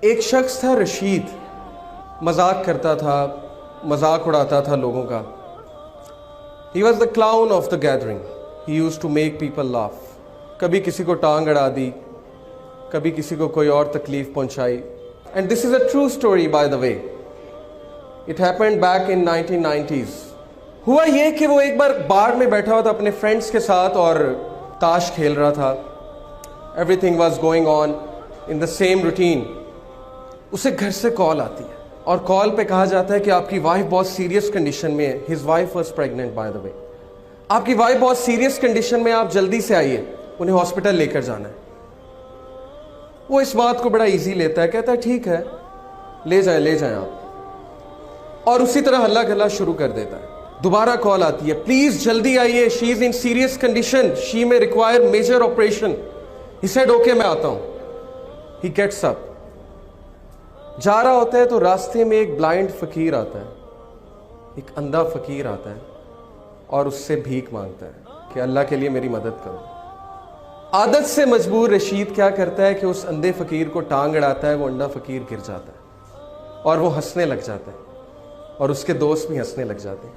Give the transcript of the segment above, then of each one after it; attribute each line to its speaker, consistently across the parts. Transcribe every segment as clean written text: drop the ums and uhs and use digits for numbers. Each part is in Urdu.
Speaker 1: ایک شخص تھا رشید، مذاق کرتا تھا، مذاق اڑاتا تھا لوگوں کا. He was the clown of the gathering. He used to make people laugh. کبھی کسی کو ٹانگ اڑا دی، کبھی کسی کو کوئی اور تکلیف پہنچائی. And this is a true story by the way. It happened back in 1990s. ہوا یہ کہ وہ ایک بار بار میں بیٹھا ہوا تھا اپنے فرینڈس کے ساتھ اور تاش کھیل رہا تھا. Everything was going on in the same routine. اسے گھر سے کال آتی ہے اور کال پہ کہا جاتا ہے کہ آپ کی وائف بہت سیریس کنڈیشن میں ہے. His wife was pregnant by the way. آپ کی وائف بہت سیریس کنڈیشن میں، آپ جلدی سے آئیے، انہیں ہاسپٹل لے کر جانا ہے. وہ اس بات کو بڑا ایزی لیتا ہے، کہتا ہے ٹھیک ہے لے جائیں آپ، اور اسی طرح ہلا گلا شروع کر دیتا ہے. دوبارہ کال آتی ہے، پلیز جلدی آئیے، شی از ان سیریس کنڈیشن، شی میں require major operation. He said okay میں آتا ہوں. He gets up. جا رہا ہوتا ہے تو راستے میں ایک بلائنڈ فقیر آتا ہے، ایک اندھا فقیر آتا ہے اور اس سے بھیک مانگتا ہے کہ اللہ کے لیے میری مدد کرو. عادت سے مجبور رشید کیا کرتا ہے کہ اس اندھے فقیر کو ٹانگ اڑاتا ہے. وہ اندھا فقیر گر جاتا ہے اور وہ ہنسنے لگ جاتا ہے اور اس کے دوست بھی ہنسنے لگ جاتے ہیں.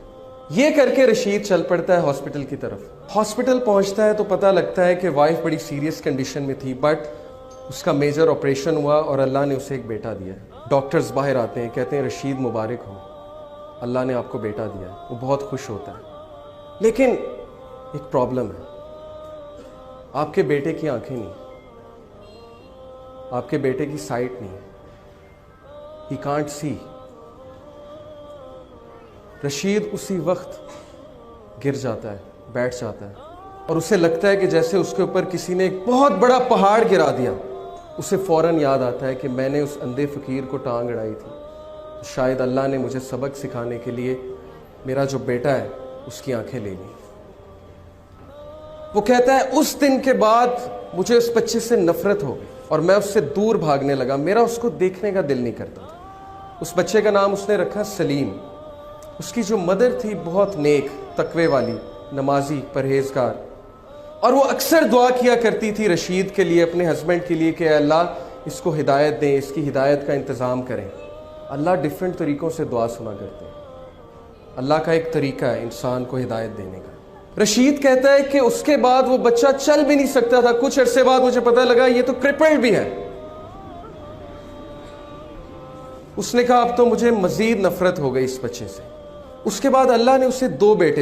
Speaker 1: یہ کر کے رشید چل پڑتا ہے ہاسپٹل کی طرف. ہاسپٹل پہنچتا ہے تو پتہ لگتا ہے کہ وائف بڑی سیریس کنڈیشن میں تھی، بٹ اس کا میجر آپریشن ہوا اور اللہ نے اسے ایک بیٹا دیا ہے. ڈاکٹرز باہر آتے ہیں، کہتے ہیں رشید مبارک ہو، اللہ نے آپ کو بیٹا دیا ہے. وہ بہت خوش ہوتا ہے، لیکن ایک پرابلم ہے، آپ کے بیٹے کی آنکھیں نہیں، آپ کے بیٹے کی سائٹ نہیں، ہی کانٹ سی. رشید اسی وقت گر جاتا ہے، بیٹھ جاتا ہے اور اسے لگتا ہے کہ جیسے اس کے اوپر کسی نے ایک بہت بڑا پہاڑ گرا دیا. اسے فوراً یاد آتا ہے کہ میں نے اس اندھے فقیر کو ٹانگ اڑائی تھی، شاید اللہ نے مجھے سبق سکھانے کے لیے میرا جو بیٹا ہے اس کی آنکھیں لے لی. وہ کہتا ہے اس دن کے بعد مجھے اس بچے سے نفرت ہو گئی اور میں اس سے دور بھاگنے لگا، میرا اس کو دیکھنے کا دل نہیں کرتا تھا. اس بچے کا نام اس نے رکھا سلیم. اس کی جو مدر تھی بہت نیک، تقوی والی، نمازی، پرہیزگار، اور وہ اکثر دعا کیا کرتی تھی رشید کے لیے، اپنے ہسبینڈ کے لیے کہ اے اللہ اس کو ہدایت دیں، اس کی ہدایت کا انتظام کریں. اللہ ڈیفرنٹ طریقوں سے دعا سنا کرتے ہیں. اللہ کا ایک طریقہ ہے انسان کو ہدایت دینے کا. رشید کہتا ہے کہ اس کے بعد وہ بچہ چل بھی نہیں سکتا تھا. کچھ عرصے بعد مجھے پتہ لگا یہ تو کرپلڈ بھی ہے. اس نے کہا اب تو مجھے مزید نفرت ہو گئی اس بچے سے. اس کے بعد اللہ نے اسے 2 بیٹے